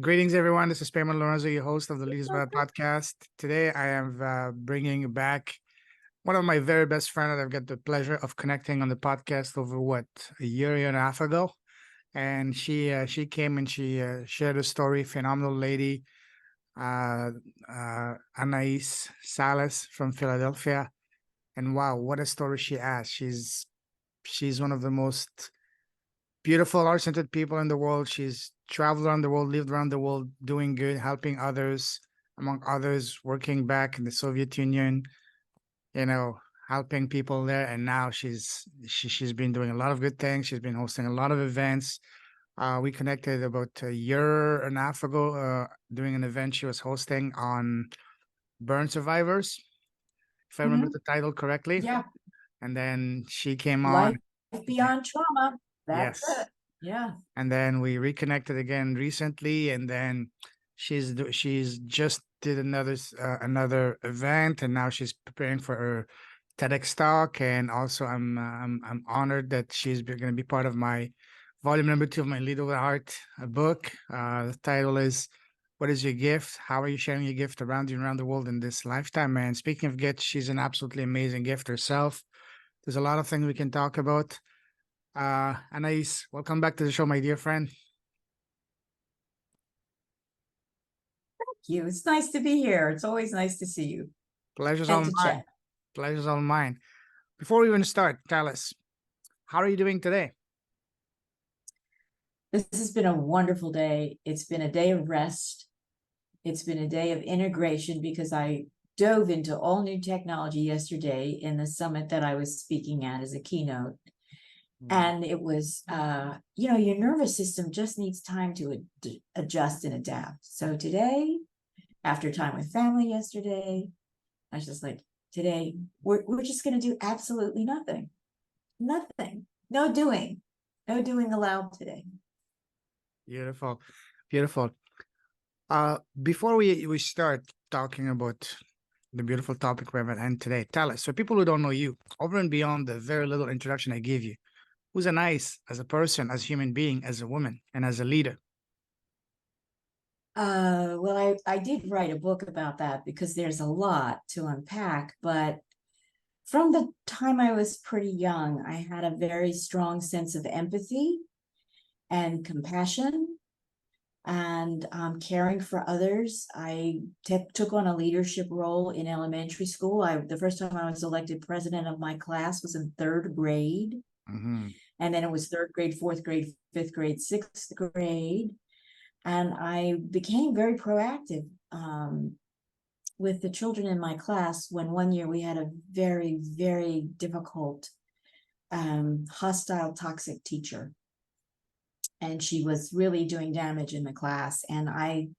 Greetings, everyone. This is Payman, your host of the Leaders Lab podcast. Today, I am bringing back one of my very best friends that I've got the pleasure of connecting on the podcast over a year and a half ago. And she came and she shared a story. Phenomenal lady, uh, Anaiis Salas from Philadelphia. And wow, what a story she has. She's one of the most beautiful, heart-centered people in the world. She's traveled around the world, lived around the world, doing good, helping others, among others, working back in the Soviet Union, you know, helping people there. And now she's been doing a lot of good things. She's been hosting a lot of events. We connected about a year and a half ago, doing an event she was hosting on burn survivors, if I remember the title correctly. Yeah. And then she came Life on. beyond trauma. That's Yes. it. Yeah. And then we reconnected again recently, and then she's just did another event, and now she's preparing for her TEDx talk. And also I'm honored that she's going to be part of my volume number 2 of my Lead with Heart book. The title is "What is your gift? How are you sharing your gift around you and around the world in this lifetime?" And speaking of gifts, she's an absolutely amazing gift herself. There's a lot of things we can talk about. Anais, welcome back to the show, my dear friend. Thank you. It's nice to be here. It's always nice to see you. Pleasure's all mine. Chat. Pleasure's all mine. Before we even start, tell us, how are you doing today? This has been a wonderful day. It's been a day of rest. It's been a day of integration because I dove into all new technology yesterday in the summit that I was speaking at as a keynote. And it was, your nervous system just needs time to adjust and adapt. So today, after time with family yesterday, I was just like, today, we're just going to do absolutely nothing. Nothing. No doing allowed today. Beautiful. Beautiful. Before we start talking about the beautiful topic we're at hand today, tell us, so people who don't know you, over and beyond the very little introduction I gave you, who's Anaiis as a person, as a human being, as a woman, and as a leader? Well, I did write a book about that because there's a lot to unpack, but from the time I was pretty young, I had a very strong sense of empathy and compassion and caring for others. I took on a leadership role in elementary school. The first time I was elected president of my class was in 3rd grade. Mm-hmm. And then it was 3rd grade, 4th grade, 5th grade, 6th grade. And I became very proactive with the children in my class when one year we had a very, very difficult, hostile, toxic teacher. And she was really doing damage in the class. And I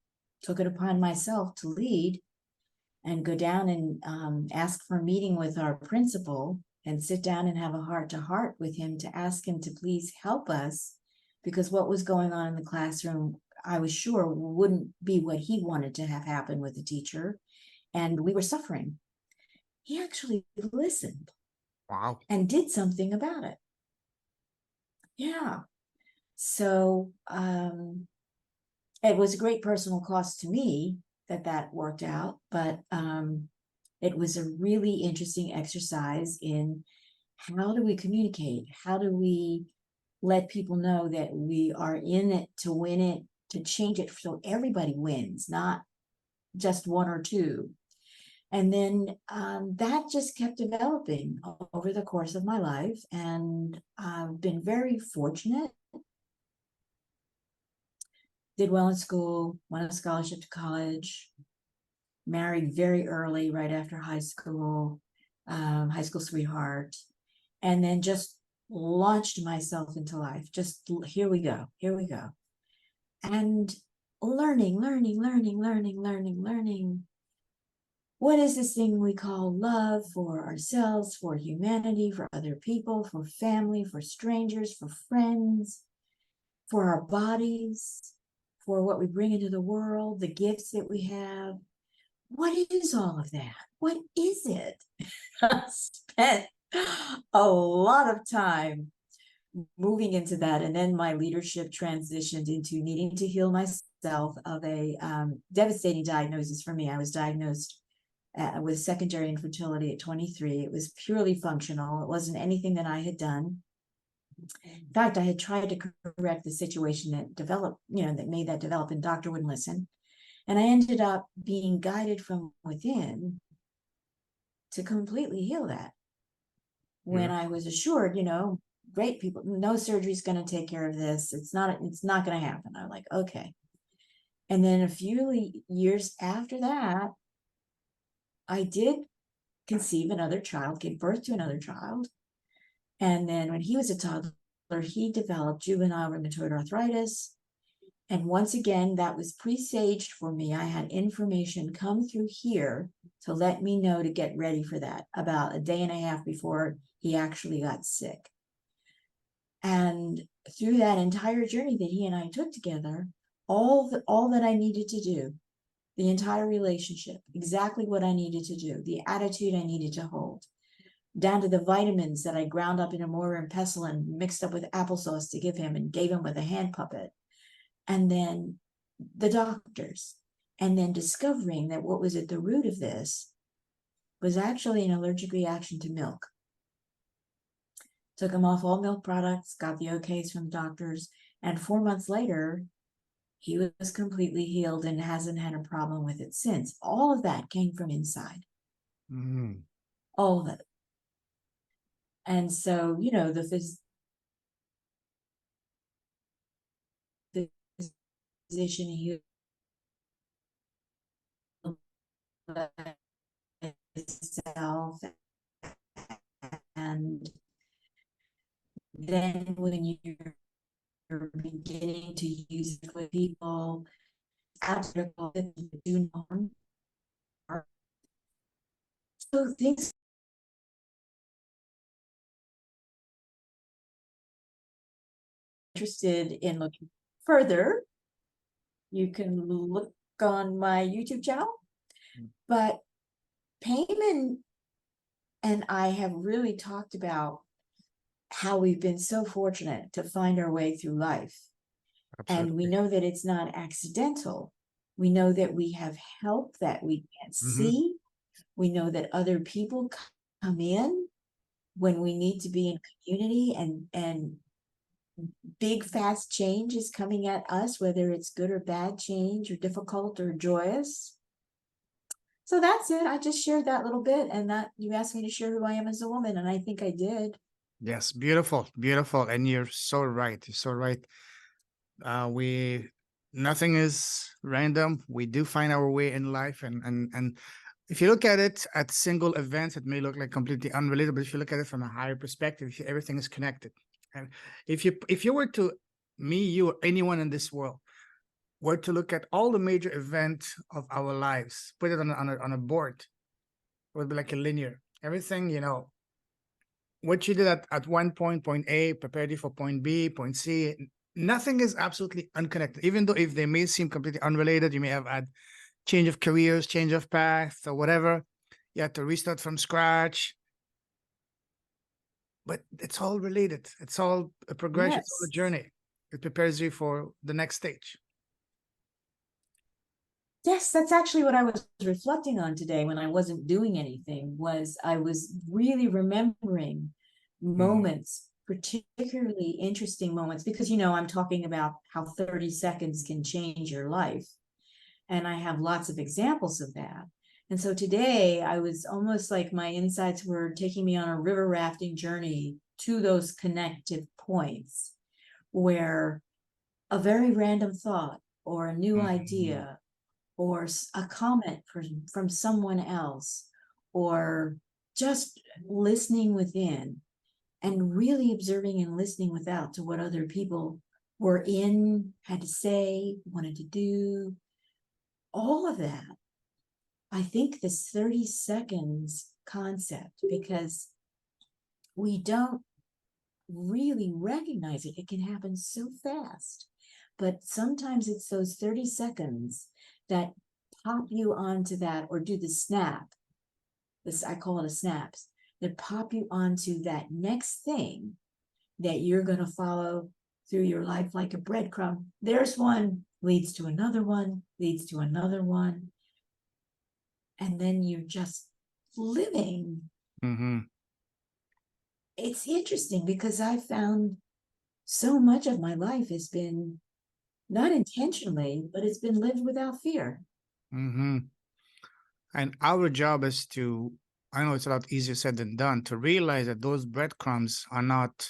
took it upon myself to lead and go down and ask for a meeting with our principal and sit down and have a heart-to-heart with him to ask him to please help us, because what was going on in the classroom, I was sure wouldn't be what he wanted to have happen with the teacher. And we were suffering. He actually listened. Wow. And did something about it. Yeah. So it was a great personal cost to me that worked out, but it was a really interesting exercise in how do we communicate? How do we let people know that we are in it to win it, to change it so everybody wins, not just one or two. And then that just kept developing over the course of my life. And I've been very fortunate. Did well in school, won a scholarship to college, married very early, right after high school sweetheart, and then just launched myself into life. Just here we go. And learning. What is this thing we call love for ourselves, for humanity, for other people, for family, for strangers, for friends, for our bodies, for what we bring into the world, the gifts that we have? What is all of that? What is it? I spent a lot of time moving into that, and then my leadership transitioned into needing to heal myself of a devastating diagnosis for me. I was diagnosed with secondary infertility at 23. It was purely functional. It wasn't anything that I had done. In fact, I had tried to correct the situation that developed, that made that develop, and doctor wouldn't listen. And I ended up being guided from within to completely heal that. When I was assured, great, people, no surgery is going to take care of this. It's not going to happen. I'm like, okay. And then a few years after that, I did conceive another child, give birth to another child. And then when he was a toddler, he developed juvenile rheumatoid arthritis. And once again, that was presaged for me. I had information come through here to let me know to get ready for that about a day and a half before he actually got sick. And through that entire journey that he and I took together, all that I needed to do, the entire relationship, exactly what I needed to do, the attitude I needed to hold, down to the vitamins that I ground up in a mortar and pestle and mixed up with applesauce to give him and gave him with a hand puppet. And then the doctors, and then discovering that what was at the root of this was actually an allergic reaction to milk. Took him off all milk products, got the okays from doctors, and 4 months later, he was completely healed and hasn't had a problem with it since. All of that came from inside. All of it. And so, the physician healed himself, and then when you're beginning to use it with people, absolutely do harm. So things interested in looking further, you can look on my YouTube channel. But Payman and I have really talked about how we've been so fortunate to find our way through life. Absolutely. And we know that it's not accidental. We know that we have help that we can't see. We know that other people come in when we need to be in community, and big, fast change is coming at us, whether it's good or bad change, or difficult or joyous. So that's it. I just shared that little bit, and that you asked me to share who I am as a woman, and I think I did. Yes, beautiful, beautiful. And you're so right. You're so right. Nothing is random. We do find our way in life, and if you look at it at single events, it may look like completely unrelated, but if you look at it from a higher perspective, everything is connected. And if you were to, me, you, or anyone in this world were to look at all the major events of our lives, put it on a board, it would be like a linear. Everything, what you did at one point A, prepared you for point B, point C. Nothing is absolutely unconnected. Even though if they may seem completely unrelated, you may have had change of careers, change of path, or whatever. You had to restart from scratch. But it's all related. It's all a progression. Yes. It's all a journey. It prepares you for the next stage. Yes, that's actually what I was reflecting on today when I wasn't doing anything. Was I was really remembering moments, particularly interesting moments, because I'm talking about how 30 seconds can change your life, and I have lots of examples of that. And so today I was almost like my insights were taking me on a river rafting journey to those connective points where a very random thought or a new idea or a comment from someone else, or just listening within and really observing and listening without to what other people were had to say, wanted to do, all of that. I think this 30 seconds concept, because we don't really recognize it. It can happen so fast, but sometimes it's those 30 seconds that pop you onto that, or do the snap. I call it a snaps, that pop you onto that next thing that you're going to follow through your life like a breadcrumb. There's one, leads to another one, leads to another one. And then you're just living. Mm-hmm. It's interesting because I found so much of my life has been not intentionally, but it's been lived without fear. Mm-hmm. And our job is to, I know it's a lot easier said than done, to realize that those breadcrumbs are not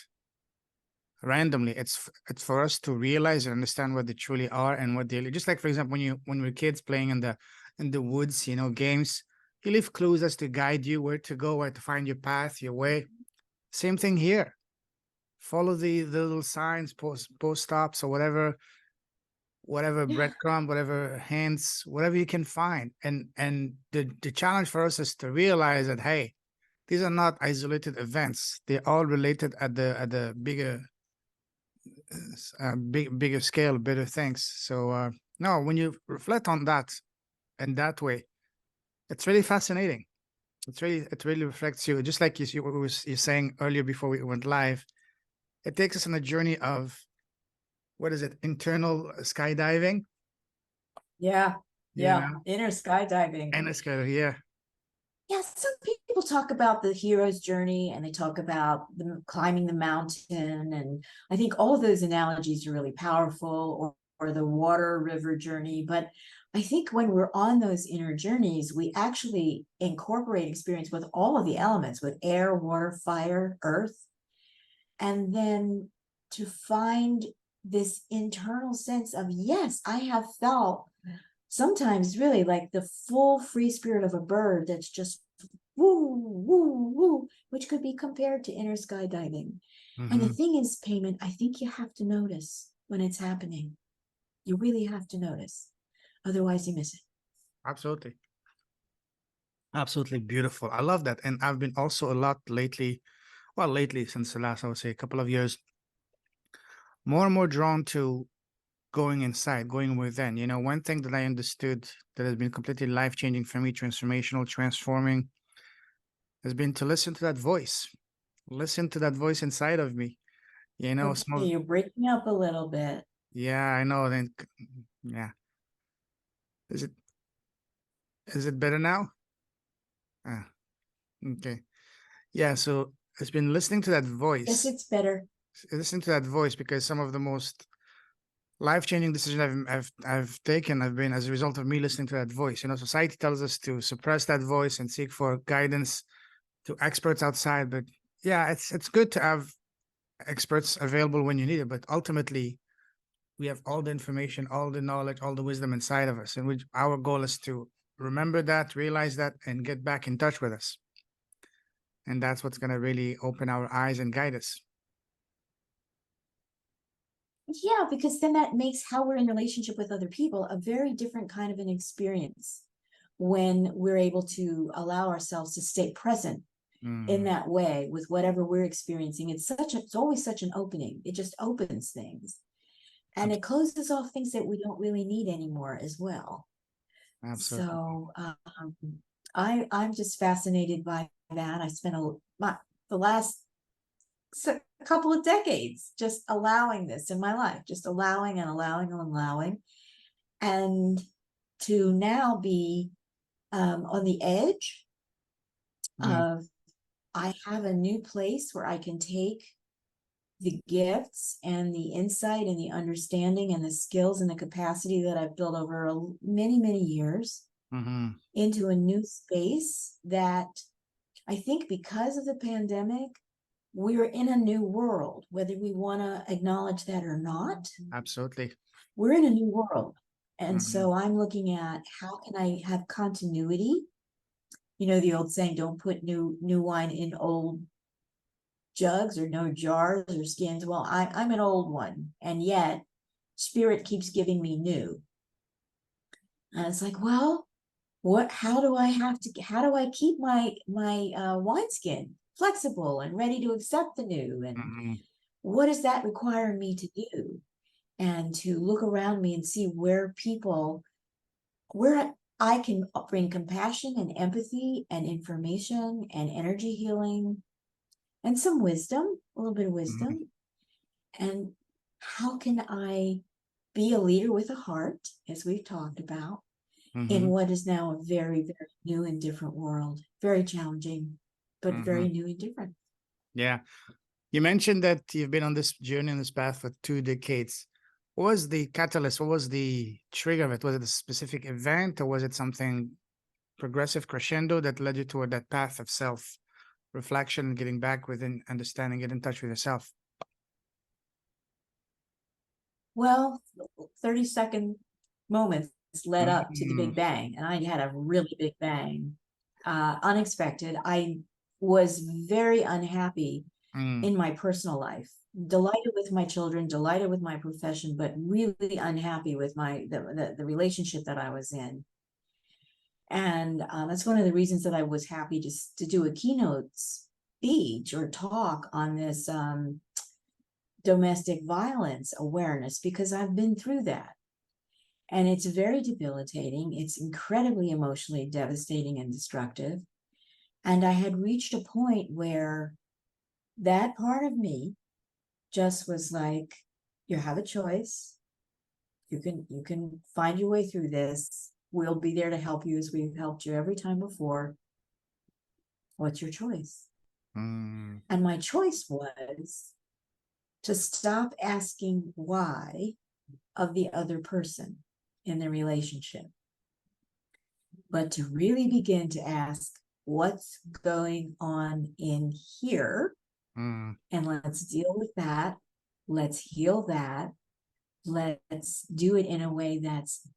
randomly. It's for us to realize and understand what they truly are and what they just like, for example, when we're kids playing in the woods, games, you leave clues as to guide you where to go, where to find your path, your way. Same thing here. Follow the little signs, post stops or whatever Yeah. breadcrumb, whatever hands, whatever you can find. And the challenge for us is to realize that, hey, these are not isolated events. They're all related at the bigger scale, bigger things. So no, when you reflect on that in that way, it's really fascinating. It really reflects you, just like you're saying earlier before we went live. It takes us on a journey of, what is it, internal skydiving. Yeah. you Yeah. know Inner skydiving. and it's kind of, yeah. Yeah, some people talk about the hero's journey and they talk about climbing the mountain. And I think all of those analogies are really powerful, or the water river journey. But I think when we're on those inner journeys, we actually incorporate experience with all of the elements, with air, water, fire, earth. And then to find this internal sense of, yes, I have felt sometimes really like the full free spirit of a bird that's just woo, woo, woo, which could be compared to inner skydiving. And the Hmm. thing is, Payman, I think you have to notice when it's happening. You really have to notice. Otherwise, you miss it. Absolutely. Absolutely beautiful. I love that. And I've been also a lot lately, well, lately, since the last, I would say, a couple of years, more and more drawn to going inside, going within. One thing that I understood that has been completely life changing for me, transformational, transforming, has been to listen to that voice inside of me. Okay, Some of, you're breaking up a little bit. yeah, I know. Then, yeah. Is it, is it better now? Ah, okay. Yeah. So it's been Yes, it's better. listening to that voice, because some of the most life-changing decisions I've taken have been as a result of me listening to that voice. Society tells us to suppress that voice and seek for guidance to experts outside, but yeah, it's good to have experts available when you need it, but ultimately we have all the information, all the knowledge, all the wisdom inside of us, and our goal is to remember that, realize that, and get back in touch with us. And that's what's going to really open our eyes and guide us. Yeah, because then that makes how we're in relationship with other people a very different kind of an experience when we're able to allow ourselves to stay present in Mm, that way with whatever we're experiencing. It's always such an opening. It just opens things and it closes off things that we don't really need anymore as well. absolutely. So I'm just fascinated by that. I spent the last couple of decades just allowing this in my life, just allowing and allowing and allowing, and to now be on the edge Mm, of, I have a new place where I can take the gifts and the insight and the understanding and the skills and the capacity that I've built over many, many years mm-hmm. into a new space that I think because of the pandemic, we're in a new world, whether we want to acknowledge that or not. Absolutely. We're in a new world. And Mm-hmm. so I'm looking at how can I have continuity? The old saying, don't put new wine in old jugs or no jars or skins. Well, I'm an old one, and yet spirit keeps giving me new. And it's like, well, how do I keep my wineskin flexible and ready to accept the new? And Mm-hmm. what does that require me to do? And to look around me and see where I can bring compassion and empathy and information and energy healing and some wisdom, a little bit of Mm-hmm. wisdom. And how can I be a leader with a heart, as we've talked about, in what is now a very, very new and different world? Very challenging, but very new and different. Yeah. You mentioned that you've been on this journey, on this path for 2 decades. What was the catalyst? What was the trigger of it? Was it a specific event, or was it something progressive crescendo that led you toward that path of self reflection, getting back within, understanding, get in touch with yourself? Well, 30-second moments led up to the Mm, Big Bang, and I had a really big bang, unexpected. I was very unhappy mm, in my personal life, delighted with my children, delighted with my profession, but really unhappy with the relationship that I was in. And that's one of the reasons that I was happy to do a keynote speech or talk on this domestic violence awareness, because I've been through that. And it's very debilitating. It's incredibly emotionally devastating and destructive. And I had reached a point where that part of me just was like, you have a choice. You can find your way through this. We'll be there to help you as we've helped you every time before. What's your choice? mm, And my choice was to stop asking why of the other person in the relationship, but to really begin to ask what's going on in here, mm, and let's deal with that. Let's heal that. Let's do it in a way that's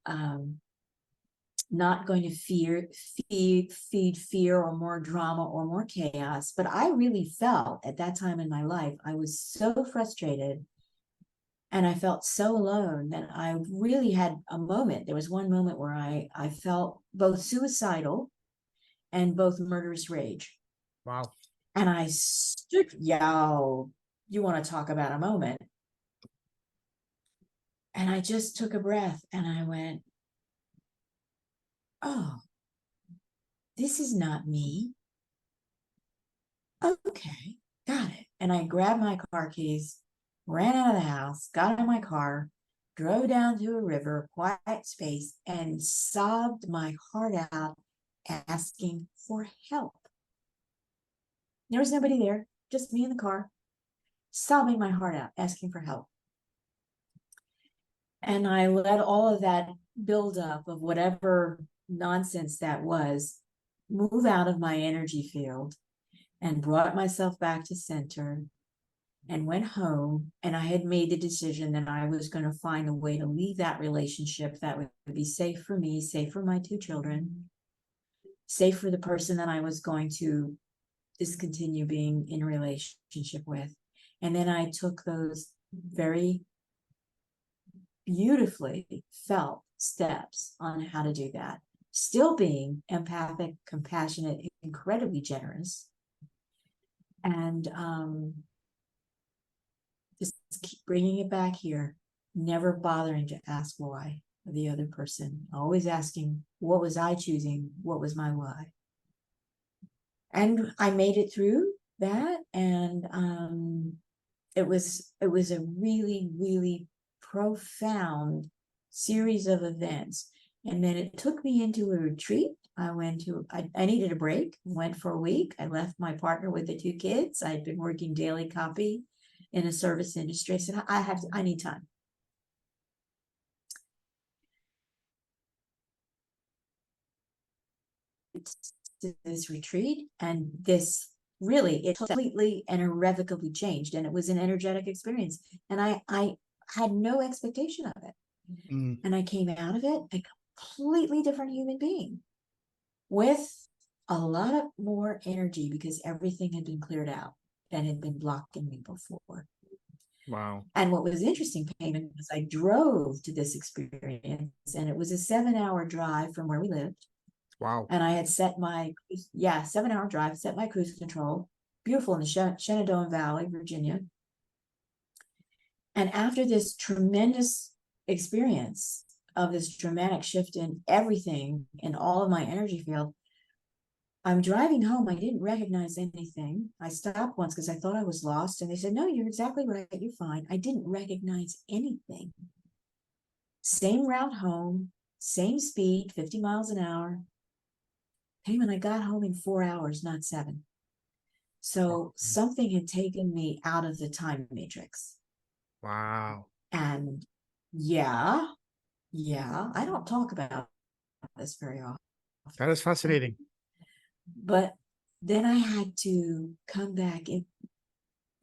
not going to feed fear or more drama or more chaos. But I really felt at that time in my life, I was so frustrated and I felt so alone that I really had a moment. There was one moment where I felt both suicidal and both murderous rage. wow. And I stood, yo, you want to talk about a moment? And I just took a breath and I went, oh, this is not me. Okay, got it. And I grabbed my car keys, ran out of the house, got in my car, drove down to a river, quiet space, and sobbed my heart out, asking for help. There was nobody there, just me in the car, sobbing my heart out, asking for help. And I let all of that buildup of whatever nonsense that was move out of my energy field, and brought myself back to center and went home. And I had made the decision that I was going to find a way to leave that relationship that would be safe for me, safe for my 2 children, safe for the person that I was going to discontinue being in a relationship with. And then I took those very beautifully felt steps on how to do that, still being empathic, compassionate, incredibly generous, and just keep bringing it back here, never bothering to ask why of the other person, always asking, what was I choosing? What was my why? And I made it through that. And it was a really, really profound series of events. And then it took me into a retreat. I needed a break, went for a week. I left my partner with the 2 kids. I'd been working daily copy in a service industry. I said, I need time. This retreat, and this really, it completely and irrevocably changed. And it was an energetic experience. And I had no expectation of it. Mm, And I came out of it a completely different human being with a lot of more energy, because everything had been cleared out that had been blocking me before. wow. And what was interesting, Payman, was I drove to this experience, and it was a 7-hour drive from where we lived. Wow. And I had set my 7-hour drive, set my cruise control, beautiful in the Shenandoah Valley, Virginia. And after this tremendous experience of this dramatic shift in everything in all of my energy field, I'm driving home. I didn't recognize anything. I stopped once because I thought I was lost. And they said, no, you're exactly right. You're fine. I didn't recognize anything. Same route home, same speed, 50 miles an hour. Payman, I got home in 4 hours, not 7. So something had taken me out of the time matrix. Wow. And yeah, I don't talk about this very often. That is fascinating. But then I had to come back.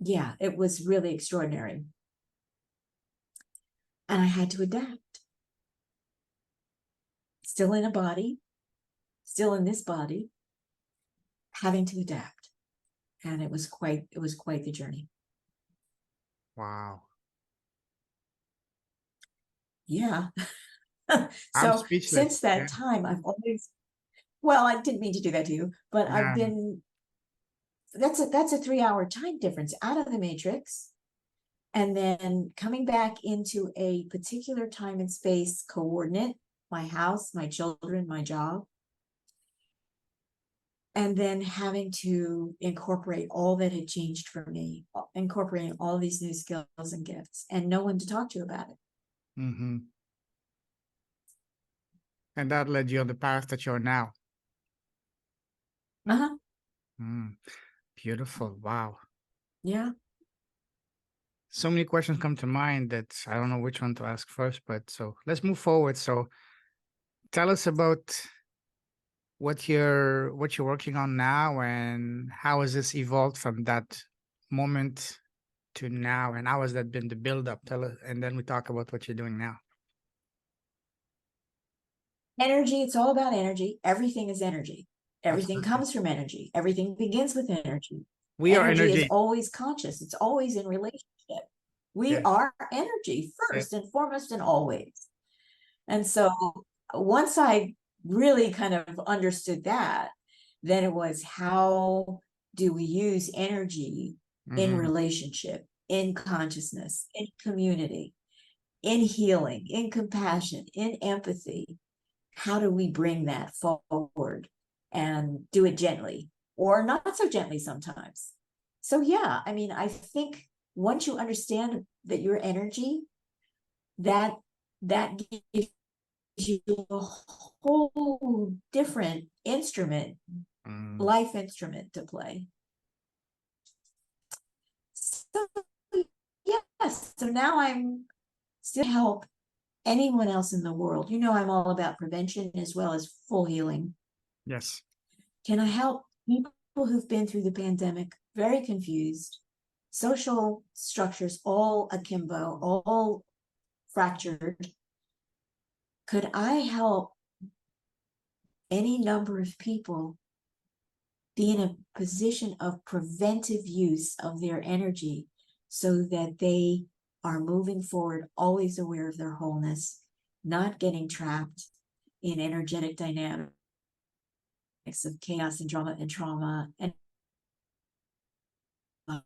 Yeah, it was really extraordinary. And I had to adapt. Still in a body, still in this body, having to adapt. And it was quite the journey. Wow. Yeah. I'm So speechless. since that Yeah. time, I've always, well, I didn't mean to do that to you, but I've Yeah. been, that's a 3-hour time difference out of the matrix. And then coming back into a particular time and space coordinate, my house, my children, my job. And then having to incorporate all that had changed for me, incorporating all these new skills and gifts, and no one to talk to about it. Mm-hmm. And that led you on the path that you're now. Uh-huh. Mm. Beautiful. Wow. Yeah. So many questions come to mind that I don't know which one to ask first, but so let's move forward. So tell us about what you're working on now and how has this evolved from that moment to now, and how has that been the build up? Tell us, and then we talk about what you're doing now. Energy, it's all about energy. Everything is energy. Everything Absolutely. comes from energy. Everything begins with energy. We are Energy is energy. always conscious. It's always in relationship. We Yeah. are energy Yeah. first and foremost and always. And so once I really kind of understood that, then it was, how do we use energy in Mm-hmm. relationship, in consciousness, in community, in healing, in compassion, in empathy? How do we bring that forward and do it gently or not so gently sometimes? So yeah, I mean, I think once you understand that your energy, that gives you a whole different instrument, Mm. life instrument to play. So yes, so now I'm still help anyone else in the world. You know, I'm all about prevention as well as full healing. Yes. Can I help people who've been through the pandemic, very confused, social structures all akimbo, all fractured? Could I help any number of people be in a position of preventive use of their energy so that they are moving forward, always aware of their wholeness, not getting trapped in energetic dynamics of chaos and drama and trauma and why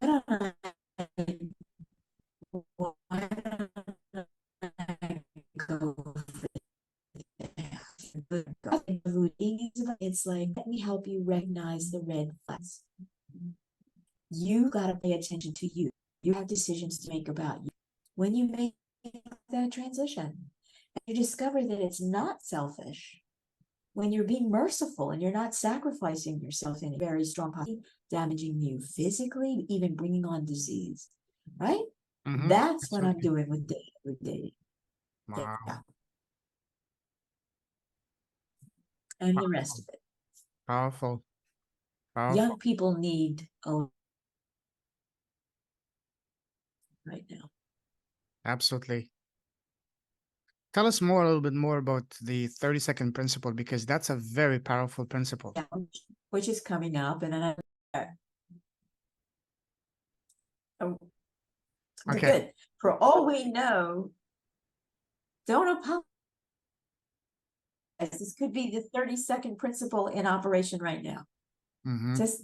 don't I why don't I go it's like, let me help you recognize the red flags. You got to pay attention to you. You have decisions to make about you. When you make that transition, and you discover that it's not selfish, when you're being merciful and you're not sacrificing yourself in a very strong possibility, damaging you physically, even bringing on disease, right? Mm-hmm. That's what I'm Absolutely. doing with dating. Wow. Yeah. And the rest Powerful. of it. Powerful. Powerful. Young people need a right now. Absolutely. Tell us more, a little bit more about the 30-second principle, because that's a very powerful principle. Which is coming up, and then oh, Okay. good. For all we know, don't apologize. This could be the 30-second principle in operation right now. Mm-hmm. Just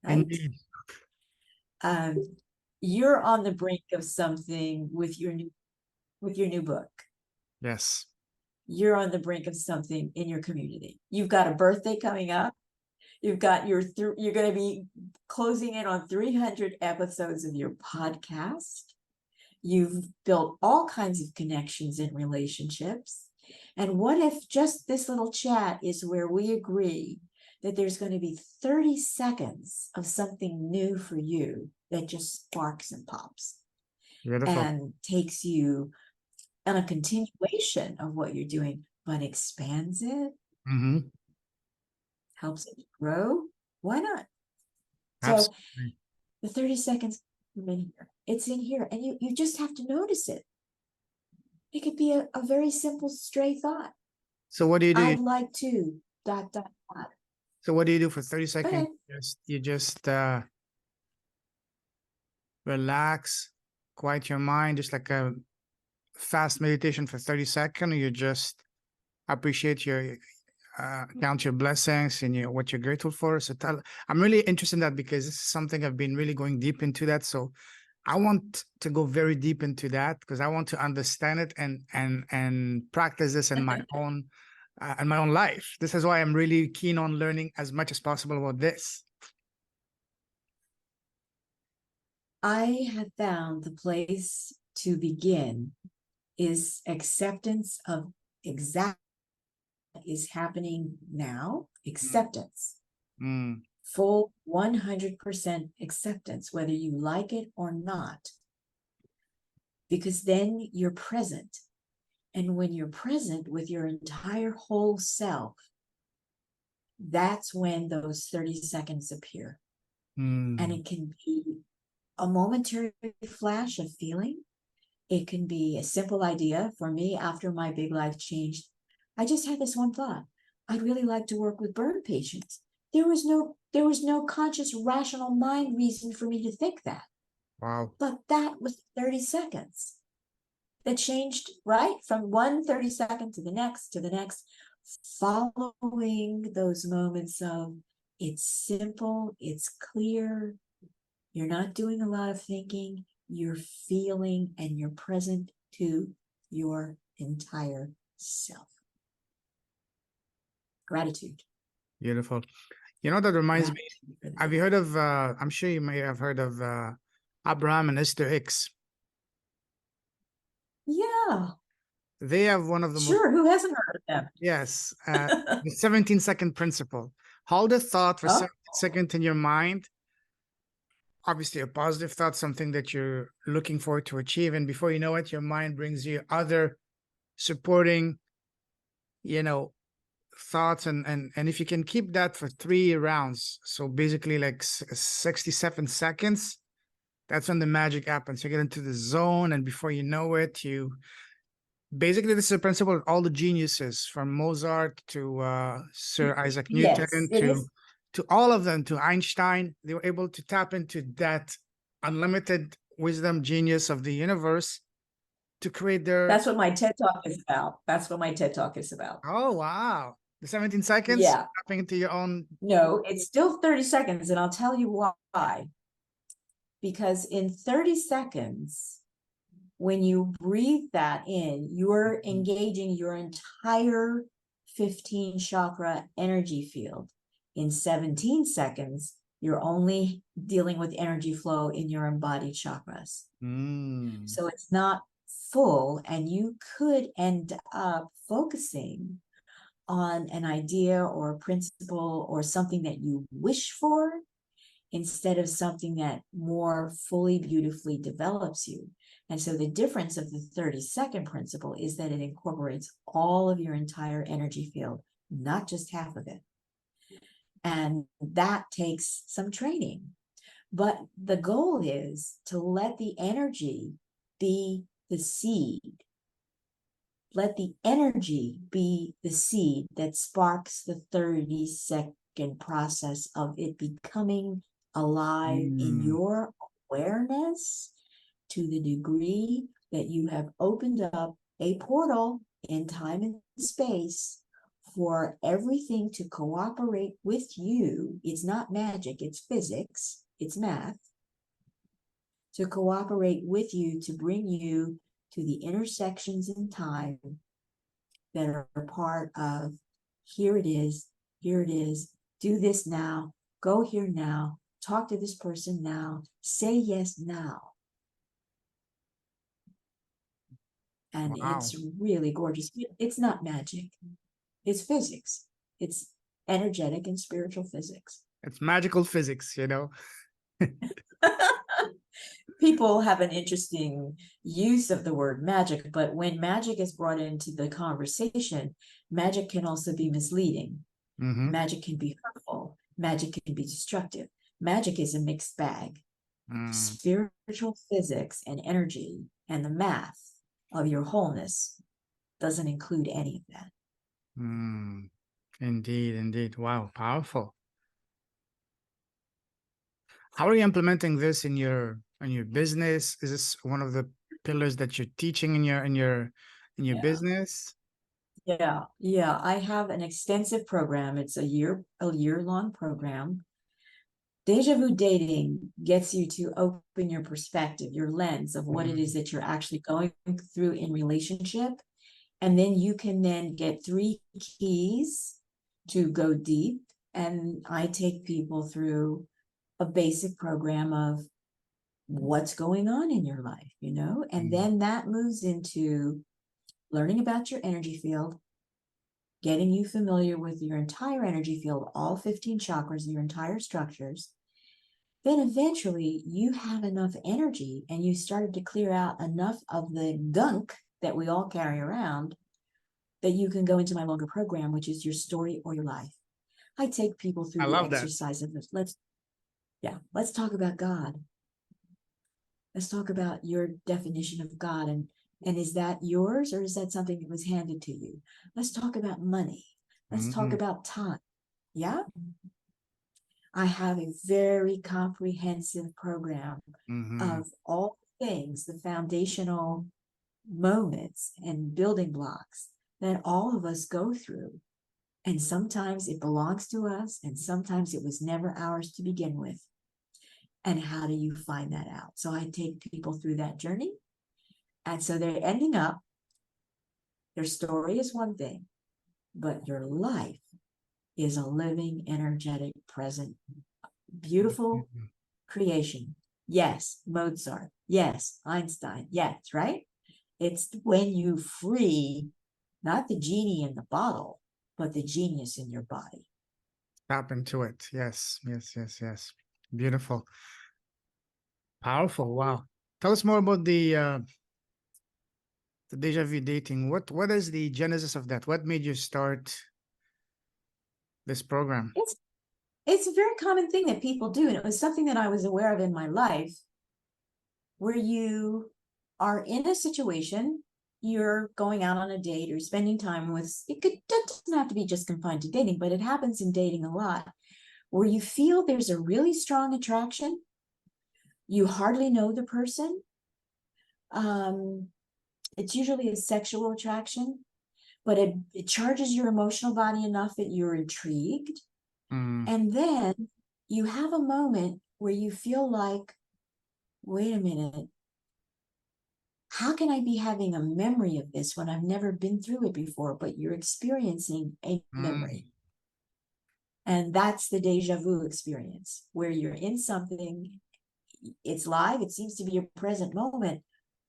right. Indeed. You're on the brink of something with your new book. Yes. You're on the brink of something in your community. You've got a birthday coming up. You've got you're going to be closing in on 300 episodes of your podcast. You've built all kinds of connections and relationships. And what if just this little chat is where we agree that there's going to be 30 seconds of something new for you that just sparks and pops Beautiful. and takes you on a continuation of what you're doing, but expands it, Mm-hmm. helps it grow? Why not? So Absolutely. the 30 seconds in here, it's in here, and you just have to notice it. It could be a very simple stray thought. So what do you do? I'd like to ... So what do you do for 30 Go seconds? ahead. You just relax, quiet your mind, just like a fast meditation for 30 seconds. You just appreciate your count your blessings and what you're grateful for. So I'm really interested in that because this is something I've been really going deep into that. So I want to go very deep into that because I want to understand it and practice this in my own life. This is why I'm really keen on learning as much as possible about this. I have found the place to begin is acceptance of exactly what is happening now. Acceptance. Mm, Full 100% acceptance, whether you like it or not. Because then you're present. And when you're present with your entire whole self, that's when those 30 seconds appear. And mm, it can be a momentary flash of feeling. It can be a simple idea. For me, after my big life changed, I just had this one thought. I'd really like to work with burn patients. There was no conscious, rational mind reason for me to think that. wow. But that was 30 seconds that changed, right? From 1 30 second to the next, following those moments of it's simple, it's clear, you're not doing a lot of thinking, you're feeling, and you're present to your entire self. Gratitude. Beautiful. You know, that reminds me, Gratitude. have you heard of, I'm sure you may have heard of Abraham and Esther Hicks. Yeah, They have one of the most, sure. Who hasn't heard of yes, them? the 17-second principle. Hold a thought for Oh, 17 seconds in your mind. Obviously, a positive thought, something that you're looking forward to achieve. And before you know it, your mind brings you other supporting, you know, thoughts. And if you can keep that for 3 rounds, so basically like 67 seconds, that's when the magic happens. You get into the zone, and before you know it, you basically, this is a principle of all the geniuses from Mozart to Sir Isaac yes, Newton it is. to all of them, to Einstein. They were able to tap into that unlimited wisdom genius of the universe to create their. That's what my TED Talk is about. That's what my TED Talk is about. Oh, wow. The 17 seconds Yeah. tapping into your own. No, it's still 30 seconds, and I'll tell you why. Because in 30 seconds, when you breathe that in, you're engaging your entire 15 chakra energy field. In 17 seconds, you're only dealing with energy flow in your embodied chakras. Mm. So it's not full, and you could end up focusing on an idea or a principle or something that you wish for instead of something that more fully, beautifully develops you. And so the difference of the 30-second principle is that it incorporates all of your entire energy field, not just half of it. And that takes some training. But the goal is to let the energy be the seed. Let the energy be the seed that sparks the 30-second process of it becoming alive in Mm. your awareness to the degree that you have opened up a portal in time and space for everything to cooperate with you. It's not magic, it's physics, it's math. to cooperate with you to bring you to the intersections in time that are part of here it is, do this now, go here now, talk to this person now, say yes now. And Wow. it's really gorgeous. It's not magic, it's physics. It's energetic and spiritual physics. It's magical physics, you know? People have an interesting use of the word magic, but when magic is brought into the conversation, magic can also be misleading. Mm-hmm. Magic can be hurtful. Magic can be destructive. Magic is a mixed bag. Spiritual physics and energy and the math of your wholeness doesn't include any of that. Indeed, indeed. Wow, powerful. How are you implementing this in your business? Is this one of the pillars that you're teaching in your Yeah. business? Yeah. I have an extensive program. It's a year-long program. Deja vu dating gets you to open your perspective, your lens of what it is that you're actually going through in relationship. And then you can then get 3 keys to go deep. And I take people through a basic program of what's going on in your life, and then that moves into learning about your energy field, getting you familiar with your entire energy field, all 15 chakras, your entire structures. Then eventually you have enough energy and you started to clear out enough of the gunk that we all carry around that you can go into my longer program, which is your story or your life. I take people through I the love that. exercise of this. Let's talk about God. Let's talk about your definition of God, and is that yours or is that something that was handed to you? Let's talk about money. Let's talk about time. Yeah. I have a very comprehensive program of all things, the foundational moments and building blocks that all of us go through. And sometimes it belongs to us, and sometimes it was never ours to begin with. And how do you find that out? So I take people through that journey. And so they're ending up, their story is one thing, but your life is a living, energetic, present, beautiful creation. Yes, Mozart. Yes, Einstein. Yes, right? It's when you free not the genie in the bottle, but the genius in your body. Tap into it. Yes, yes, yes, yes. Beautiful. Powerful. Wow. Tell us more about the deja vu dating. What is the genesis of that? What made you start this program? It's a very common thing that people do, and it was something that I was aware of in my life, where you are in a situation, you're going out on a date or spending time with, it doesn't have to be just confined to dating, but it happens in dating a lot, where you feel there's a really strong attraction. You hardly know the person. It's usually a sexual attraction, but it charges your emotional body enough that you're intrigued. And then you have a moment where you feel like, wait a minute, how can I be having a memory of this when I've never been through it before? But you're experiencing a memory. And that's the deja vu experience, where you're in something, it's live, it seems to be a present moment,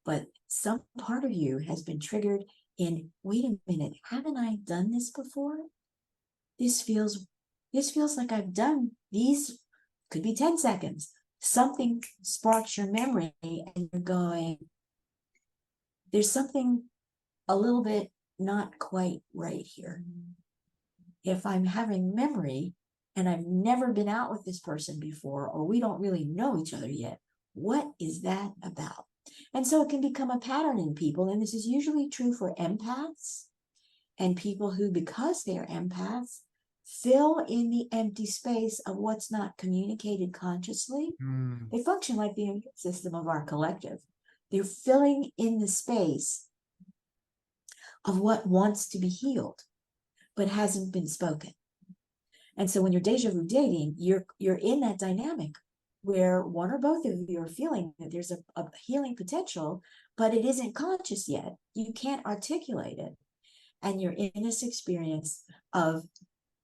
but some part of you has been triggered in, wait a minute, haven't I done this before? This feels like I've done these, could be 10 seconds. Something sparks your memory and you're going, there's something a little bit not quite right here. If I'm having memory and I've never been out with this person before, or we don't really know each other yet, what is that about? And so it can become a pattern in people. And this is usually true for empaths and people who, because they are empaths, fill in the empty space of what's not communicated consciously. They function like the immune system of our collective. They're filling in the space of what wants to be healed, but hasn't been spoken. And so when you're deja vu dating, you're in that dynamic where one or both of you are feeling that there's a healing potential, but it isn't conscious yet. You can't articulate it. And you're in this experience of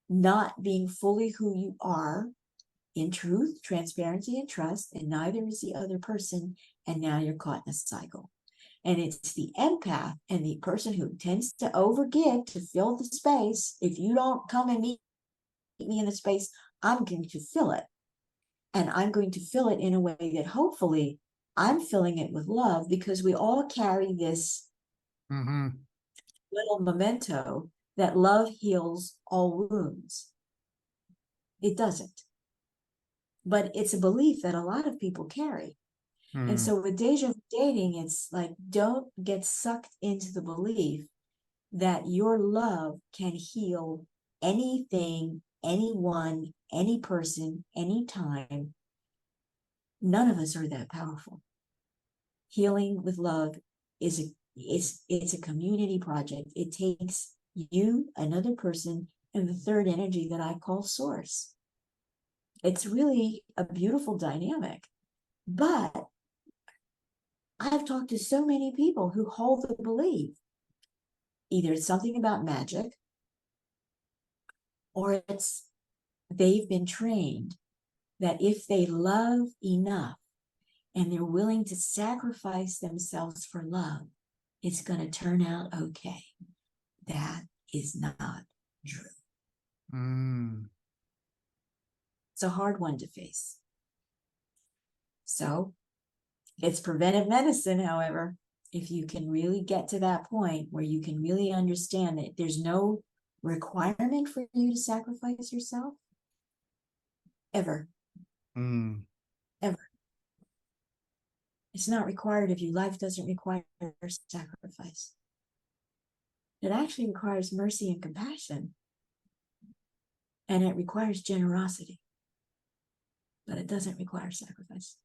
not being fully who you are in truth, transparency, and trust, and neither is the other person. And now you're caught in a cycle. And it's the empath and the person who tends to overgive to fill the space. If you don't come and meet me in the space, I'm going to fill it. And I'm going to fill it in a way that hopefully I'm filling it with love, because we all carry this little memento that love heals all wounds. It doesn't. But it's a belief that a lot of people carry. And so with Deja dating, it's like, don't get sucked into the belief that your love can heal anything, anyone, any person, anytime. None of us are that powerful. Healing with love it's a community project. It takes you, another person, and the third energy that I call source. It's really a beautiful dynamic. But I've talked to so many people who hold the belief either it's something about magic, or it's they've been trained that if they love enough and they're willing to sacrifice themselves for love, it's going to turn out okay. That is not true. It's a hard one to face. So it's preventive medicine, however, if you can really get to that point where you can really understand that there's no requirement for you to sacrifice yourself, ever. Ever. It's not required of you. Life doesn't require sacrifice. It actually requires mercy and compassion. And it requires generosity. But it doesn't require sacrifice.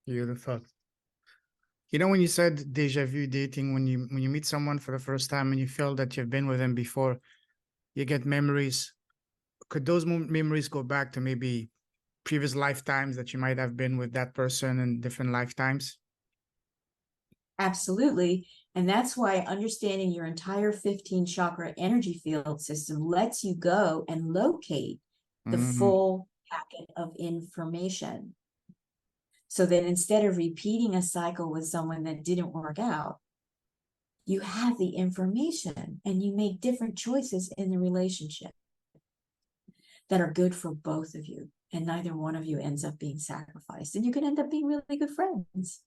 Beautiful. You know, when you said deja vu dating, when you meet someone for the first time and you feel that you've been with them before, you get memories. Could those memories go back to maybe previous lifetimes that you might have been with that person in different lifetimes? Absolutely. And that's why understanding your entire 15 chakra energy field system lets you go and locate the full packet of information. So that instead of repeating a cycle with someone that didn't work out, you have the information and you make different choices in the relationship that are good for both of you. And neither one of you ends up being sacrificed. And you can end up being really good friends,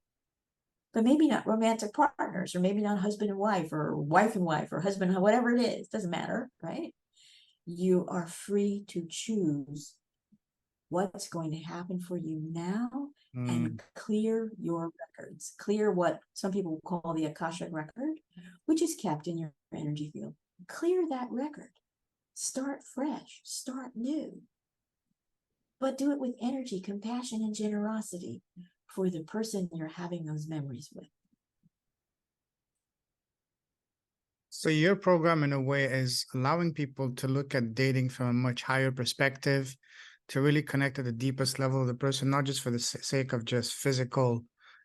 but maybe not romantic partners, or maybe not husband and wife, or wife and wife, or husband, whatever it is, doesn't matter, right? You are free to choose what's going to happen for you now and clear your records. Clear what some people call the Akashic record, which is kept in your energy field. Clear that record. Start fresh, start new. But do it with energy, compassion, and generosity for the person you're having those memories with. So your program, in a way, is allowing people to look at dating from a much higher perspective, to really connect at the deepest level of the person, not just for the sake of just physical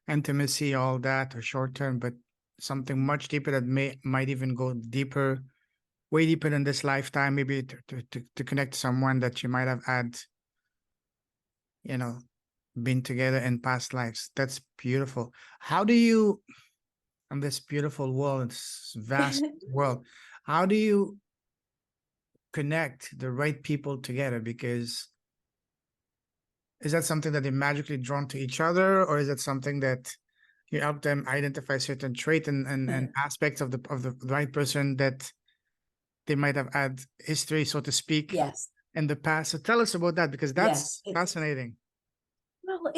intimacy, all that, or short term, but something much deeper that might even go deeper, way deeper than this lifetime, maybe to connect to someone that you might have had, you know, been together in past lives. That's beautiful. How do you, in this beautiful world, this vast world, how do you connect the right people together? Because is that something that they're magically drawn to each other, or is it something that you help them identify certain trait and aspects of the right person that they might have had history, so to speak, Yes. in the past? So tell us about that, because that's Yes. fascinating. Well,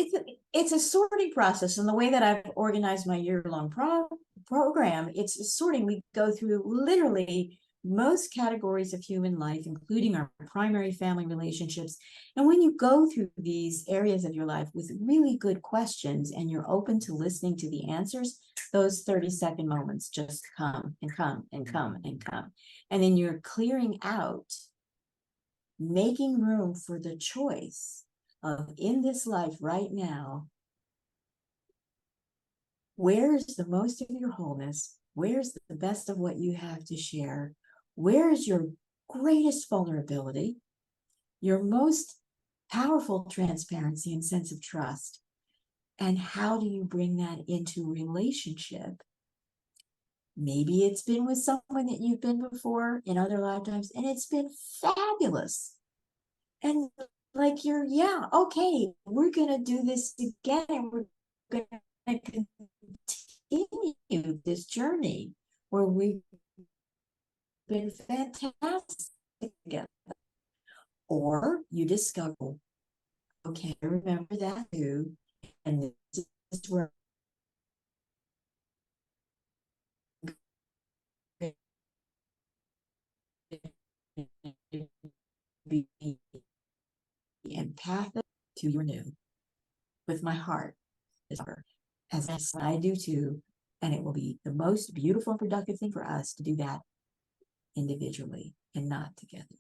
it's a sorting process, and the way that I've organized my year-long program, it's a sorting. We go through literally most categories of human life, including our primary family relationships. And when you go through these areas of your life with really good questions and you're open to listening to the answers, those 30-second moments just come and come and come and come. And then you're clearing out making room for the choice of, in this life right now, where's the most of your wholeness? Where's the best of what you have to share? Where is your greatest vulnerability, your most powerful transparency and sense of trust? And how do you bring that into relationship? Maybe it's been with someone that you've been before in other lifetimes, and it's been fabulous. And like yeah, okay, we're gonna do this again, and we're gonna continue this journey where we've been fantastic together. Or you discover, okay, I remember that too, and this is where be empathic to your new with my heart, as I do too. And it will be the most beautiful and productive thing for us to do that individually and not together.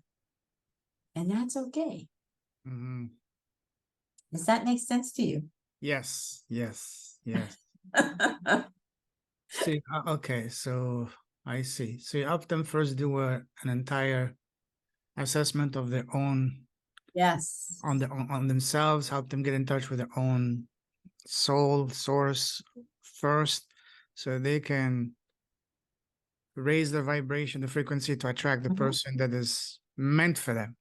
And that's okay. Mm-hmm. Does that make sense to you? Yes, yes, yes. See, okay, so I see. So you help them first do an entire assessment of their own Yes. on themselves, help them get in touch with their own soul source first, so they can raise the vibration, the frequency to attract the person that is meant for them.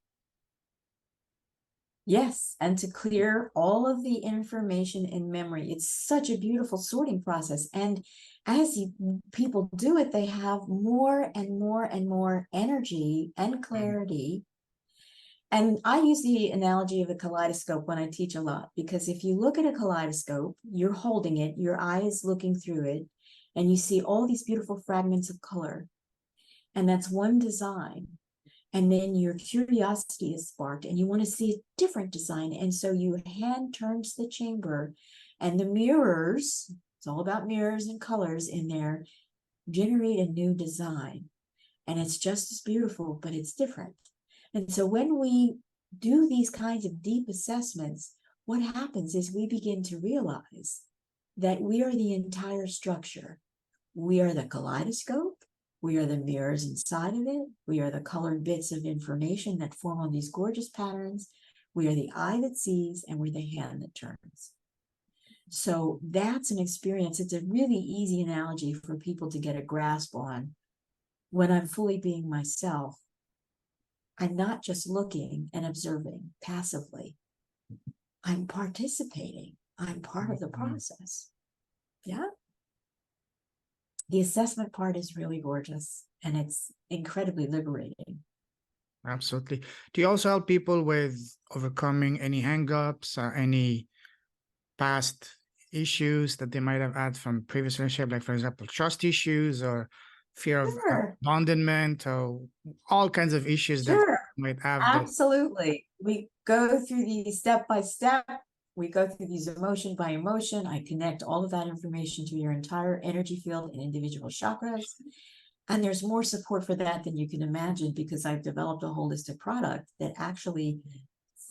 Yes, and to clear all of the information in memory. It's such a beautiful sorting process. And as people do it, they have more and more and more energy and clarity. And I use the analogy of a kaleidoscope when I teach a lot, because if you look at a kaleidoscope, you're holding it, your eye is looking through it, and you see all these beautiful fragments of color. And that's one design. And then your curiosity is sparked and you want to see a different design. And so you hand turns the chamber, and the mirrors, it's all about mirrors and colors in there, generate a new design. And it's just as beautiful, but it's different. And so when we do these kinds of deep assessments, what happens is we begin to realize that we are the entire structure. We are the kaleidoscope. We are the mirrors inside of it. We are the colored bits of information that form all these gorgeous patterns. We are the eye that sees, and we're the hand that turns. So that's an experience. It's a really easy analogy for people to get a grasp on. When I'm fully being myself, I'm not just looking and observing passively. I'm participating. I'm part of the process. Yeah. The assessment part is really gorgeous, and it's incredibly liberating. Absolutely. Do you also help people with overcoming any hangups or any past issues that they might have had from previous relationship, like for example, trust issues or fear of Sure. abandonment, or all kinds of issues that Sure. might have that? Absolutely. We go through these step by step. We go through these emotion by emotion. I connect all of that information to your entire energy field and individual chakras. And there's more support for that than you can imagine, because I've developed a holistic product that actually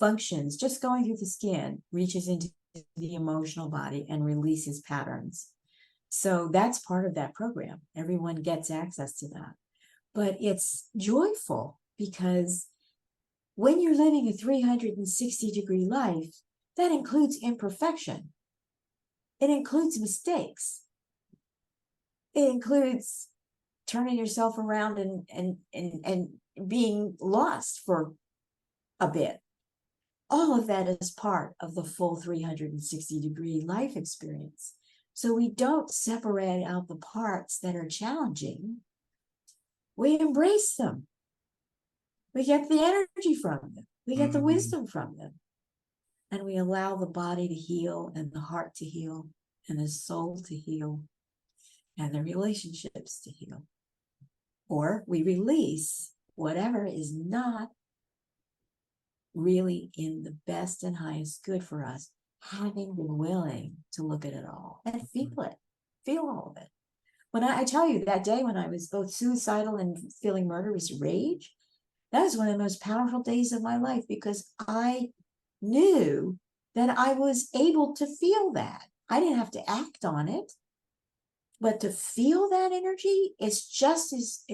functions, just going through the skin, reaches into the emotional body and releases patterns. So that's part of that program. Everyone gets access to that. But it's joyful, because when you're living a 360-degree life, that includes imperfection. It includes mistakes. It includes turning yourself around and being lost for a bit. All of that is part of the full 360-degree life experience. So we don't separate out the parts that are challenging. We embrace them. We get the energy from them. We get the wisdom from them. And we allow the body to heal, and the heart to heal, and the soul to heal, and the relationships to heal. Or we release whatever is not really in the best and highest good for us, having been willing to look at it all and feel it, feel all of it. When I tell you that day when I was both suicidal and feeling murderous rage, That was one of the most powerful days of my life because I knew that I was able to feel that. I didn't have to act on it, but to feel that energy is just as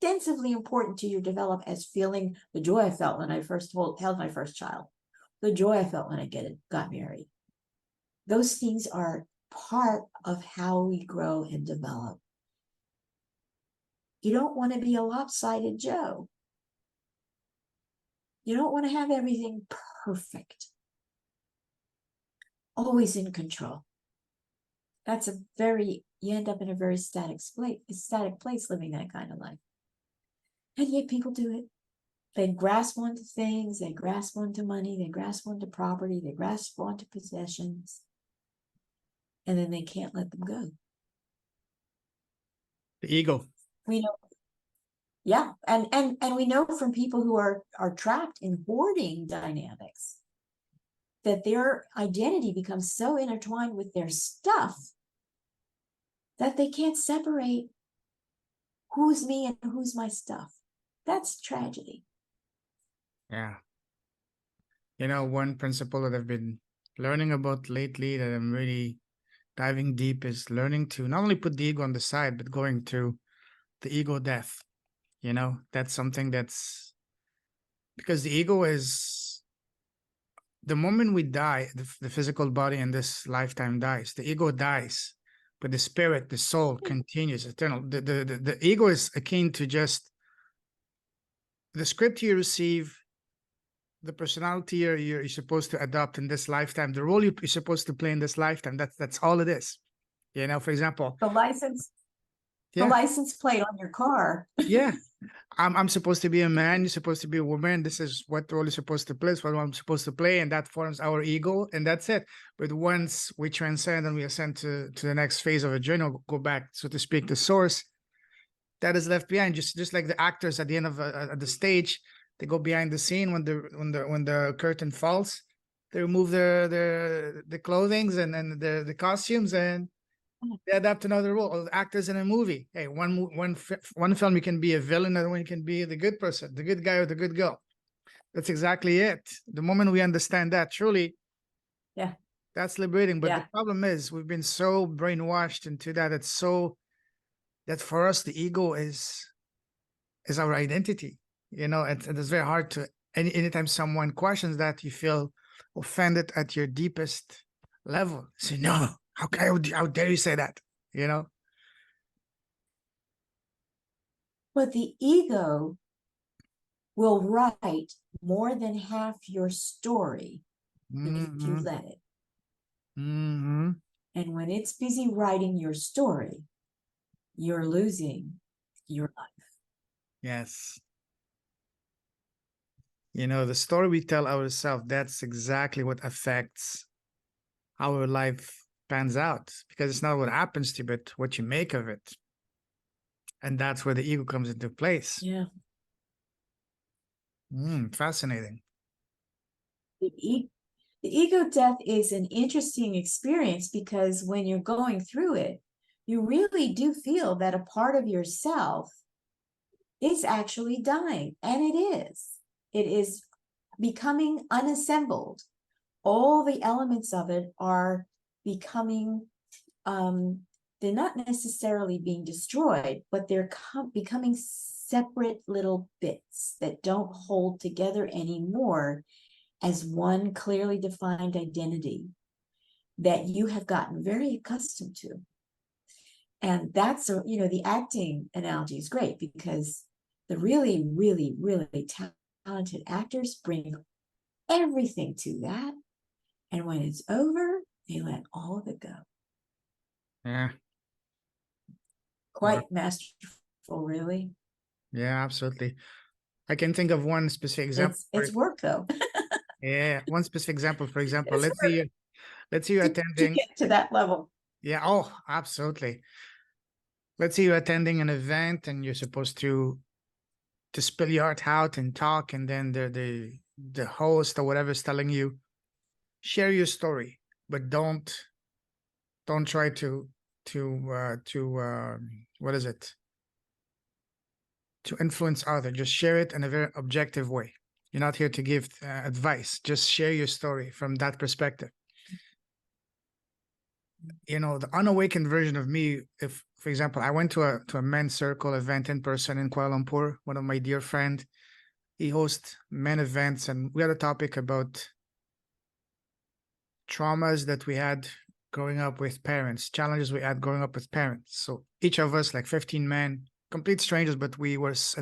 extensively important to your develop as feeling the joy I felt when I first held my first child, the joy I felt when I got married. Those things are part of how we grow and develop. You don't want to be a lopsided Joe. You don't want to have everything perfect, always in control. That's you end up in a very static place living that kind of life. And yet people do it. They grasp onto things, they grasp onto money, they grasp onto property, they grasp onto possessions, and then they can't let them go. The ego. We know, yeah, and we know from people who are trapped in hoarding dynamics that their identity becomes so intertwined with their stuff that they can't separate who's me and who's my stuff. That's tragedy. Yeah. You know, one principle that I've been learning about lately that I'm really diving deep is learning to not only put the ego on the side, but going to the ego death. You know, that's something that's because the ego is the moment we die, the physical body in this lifetime dies, the ego dies, but the spirit, the soul continues eternal. The ego is akin to just the script you receive, the personality you're supposed to adopt in this lifetime, the role you're supposed to play in this lifetime. That's all it is. You know, for example, The license yeah, plate on your car. yeah. I'm supposed to be a man, you're supposed to be a woman. This is what role you're supposed to play, it's what I'm supposed to play, and that forms our ego, and that's it. But once we transcend and we ascend to the next phase of a journey, go back, so to speak, to source, that is left behind. Just like the actors at the end of the stage, they go behind the scene when the curtain falls. They remove the clothings and the costumes, and they adapt another role. Or actors in a movie. Hey, one film you can be a villain, another one you can be the good person, the good guy or the good girl. That's exactly it. The moment we understand that, truly, Yeah, that's liberating. But the yeah. problem is we've been so brainwashed into that. It's so that for us the ego is our identity. You know, it's very hard to anytime someone questions that, you feel offended at your deepest level. Say, no, how dare you say that? You know? But the ego will write more than half your story if you Mm-hmm. let it. Mm-hmm. And when it's busy writing your story, you're losing your life. Yes. You know, the story we tell ourselves, that's exactly what affects how our life pans out, because it's not what happens to you, but what you make of it. And that's where the ego comes into place. Yeah. Fascinating. The ego death is an interesting experience because when you're going through it, you really do feel that a part of yourself is actually dying. And it is. It is becoming unassembled. All the elements of it are becoming, they're not necessarily being destroyed, but they're becoming separate little bits that don't hold together anymore as one clearly defined identity that you have gotten very accustomed to. And that's, the acting analogy is great because the really, really, really talented actors bring everything to that. And when it's over, they let all of it go. Yeah. Quite masterful, really. Yeah, absolutely. I can think of one specific example. It's work though. Yeah, one specific example. For example, It's work let's say you're to attending. get to that level. Yeah. Oh, absolutely. Let's say you're attending an event and you're supposed to spill your heart out and talk, and then the host or whatever is telling you, share your story, but don't try to what is it? to influence others. Just share it in a very objective way. You're not here to give advice. Just share your story from that perspective. You know, the unawakened version of me, if, for example, I went to a men's circle event in person in Kuala Lumpur, one of my dear friend, he hosts men events, and we had a topic about traumas that we had growing up with parents, challenges we had growing up with parents. So each of us, like 15 men, complete strangers, but it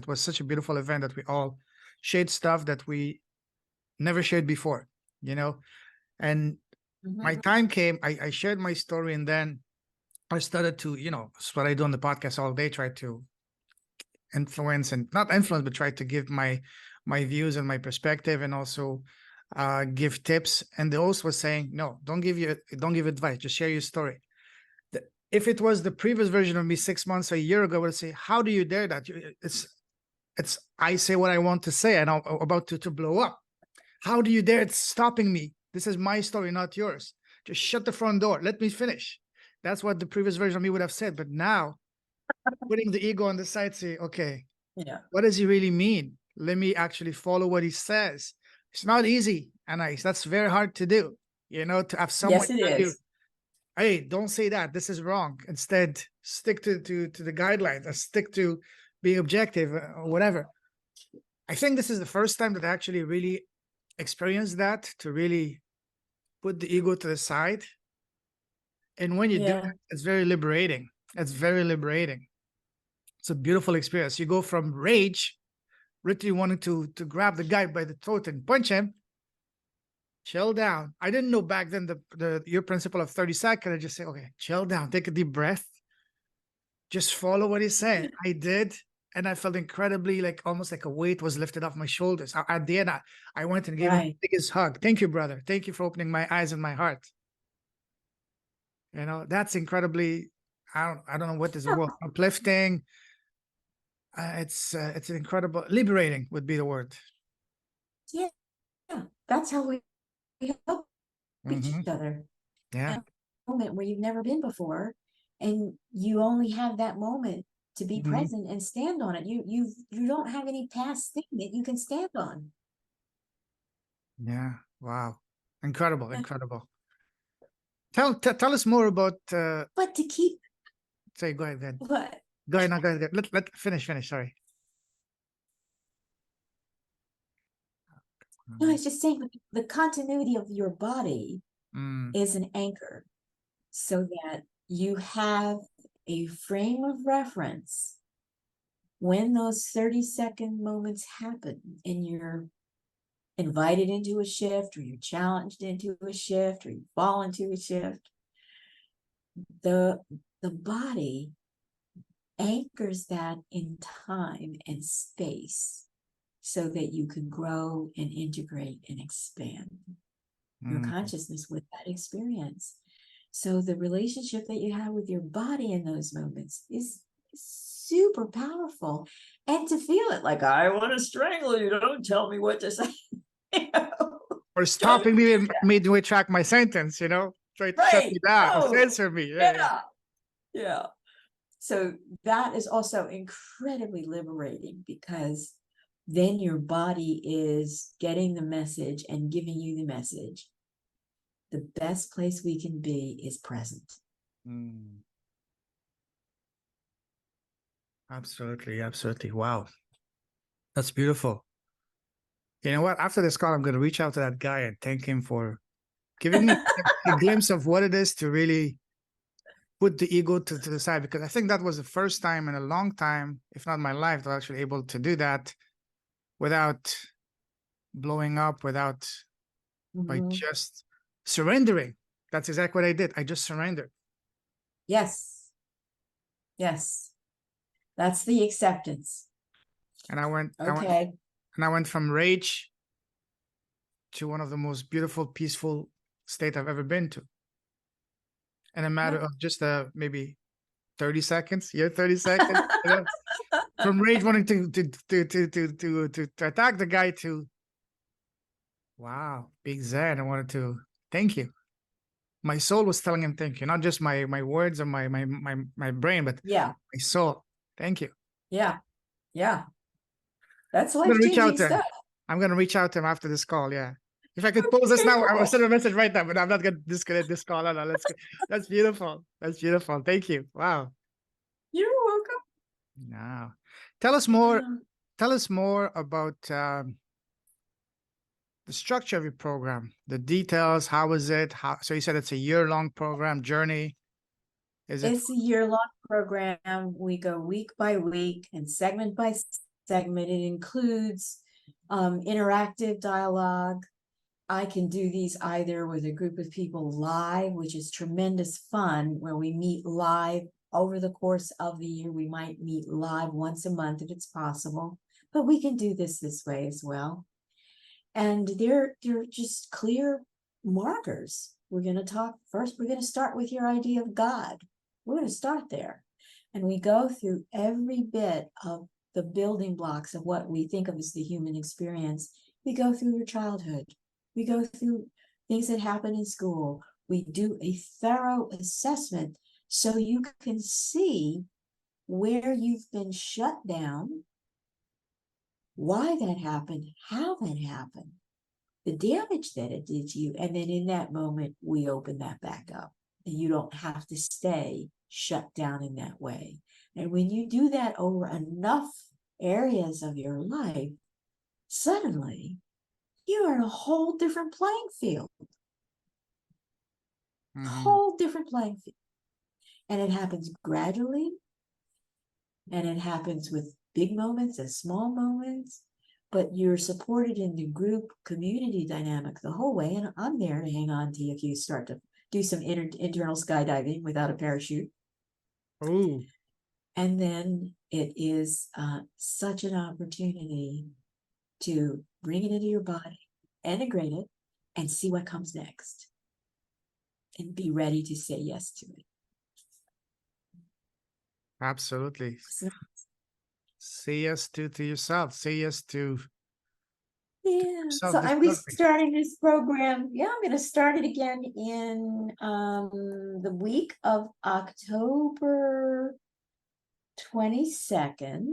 was such a beautiful event that we all shared stuff that we never shared before, you know? And my time came, I shared my story, and then I started to, you know, it's what I do on the podcast all day, try to influence, and not influence, but try to give my views and my perspective, and also give tips. And the host was saying, no, don't give advice, just share your story. If it was the previous version of me 6 months or a year ago, I would say, how do you dare that? It's I say what I want to say, and I'm about to blow up. How do you dare? It's stopping me. This is my story, not yours. Just shut the front door. Let me finish. That's what the previous version of me would have said. But now, putting the ego on the side, say, okay, Yeah. what does he really mean? Let me actually follow what he says. It's not easy, Anaiis. That's very hard to do. You know, to have someone Yes, it tell you, is. hey, don't say that. This is wrong. Instead, stick to the guidelines, or stick to being objective, or whatever. I think this is the first time that I actually really experienced that, to really put the ego to the side. And when you do Yeah. it, it's very liberating. It's very liberating. It's a beautiful experience. You go from rage, literally wanting to grab the guy by the throat and punch him, chill down. I didn't know back then your principle of 30 seconds. I just say, okay, chill down, take a deep breath, just follow what he's saying. I did, and I felt incredibly, like almost like a weight was lifted off my shoulders. At the end, I went and gave him the biggest hug. Thank you, brother. Thank you for opening my eyes and my heart. You know, that's incredibly, I don't know what is the word, uplifting. It's an incredible, liberating would be the word. Yeah. That's how we help each Mhm. other. Yeah. A moment where you've never been before, and you only have that moment to be Mhm. present and stand on it. You don't have any past thing that you can stand on. Yeah. Wow. Incredible. Incredible. Tell us more about But to keep say, go ahead then. what? Go ahead, no, go ahead. Let finish, sorry. No, I was just saying the continuity of your body Mm, is an anchor, so that you have a frame of reference when those 30-second moments happen, and you're invited into a shift, or you're challenged into a shift, or you fall into a shift. The body anchors that in time and space, so that you can grow and integrate and expand your mm. consciousness with that experience. So the relationship that you have with your body in those moments is super powerful. And to feel it, like, I want to strangle you, don't tell me what to say. Or stopping me midway track my sentence, you know, try to shut me down or censor me. Yeah. So that is also incredibly liberating, because then your body is getting the message and giving you the message. The best place we can be is present. Mm. Absolutely, absolutely. Wow. That's beautiful. You know what? After this call, I'm going to reach out to that guy and thank him for giving me a glimpse of what it is to really put the ego to the side, because I think that was the first time in a long time, if not my life, that I was actually able to do that without blowing up, without by just surrendering. That's exactly what I did. I just surrendered. Yes. Yes. That's the acceptance. And Okay. I went from rage to one of the most beautiful, peaceful state I've ever been to. In a matter of just maybe 30 seconds, 30 seconds, you know, from rage wanting to attack the guy to, wow, big Zen. I wanted to thank you. My soul was telling him thank you, not just my words or my brain, but Yeah. my soul. Thank you. Yeah. Yeah. That's I'm gonna reach out life-changing to him. stuff. I'm gonna reach out to him after this call. Yeah. If I could pose this Okay, now, I will cool. send a message right now, but I'm not gonna disconnect this call. No, no, let's go. That's beautiful. That's beautiful. Thank you. Wow. You're welcome. Now, tell us more. Yeah. Tell us more about the structure of your program, the details. How is it? How? So you said it's a year-long program journey. Is it? It's a year-long program. We go week by week and segment by segment. It includes interactive dialogue. I can do these either with a group of people live, which is tremendous fun, where we meet live over the course of the year. We might meet live once a month if it's possible, but we can do this way as well. And they're just clear markers. We're going to talk first. We're going to start with your idea of God. We're going to start there. And we go through every bit of the building blocks of what we think of as the human experience. We go through your childhood. We go through things that happen in school. We do a thorough assessment so you can see where you've been shut down, why that happened, how that happened, the damage that it did to you. And then in that moment, we open that back up. And you don't have to stay shut down in that way. And when you do that over enough areas of your life, suddenly you are in a whole different playing field. Whole different playing field. And it happens gradually. And it happens with big moments and small moments. But you're supported in the group community dynamic the whole way. And I'm there to hang on to you if you start to do some internal skydiving without a parachute. Oh, And then it is such an opportunity to bring it into your body, integrate it, and see what comes next. And be ready to say yes to it. absolutely. So, Say yes to yourself. Say yes to yeah. So I'm self-discovery. restarting this program. Yeah, I'm going to start it again in the week of October 22nd.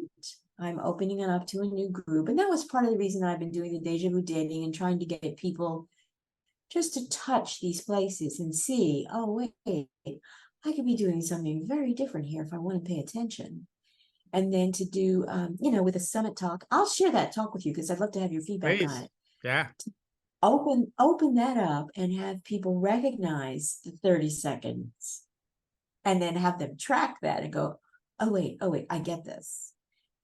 I'm opening it up to a new group. And that was part of the reason I've been doing the Deja Vu dating and trying to get people just to touch these places and see, oh, wait, I could be doing something very different here if I want to pay attention. And then to do, with a summit talk, I'll share that talk with you because I'd love to have your feedback on Please. it. Yeah. Open that up and have people recognize the 30 seconds and then have them track that and go, oh, wait, I get this.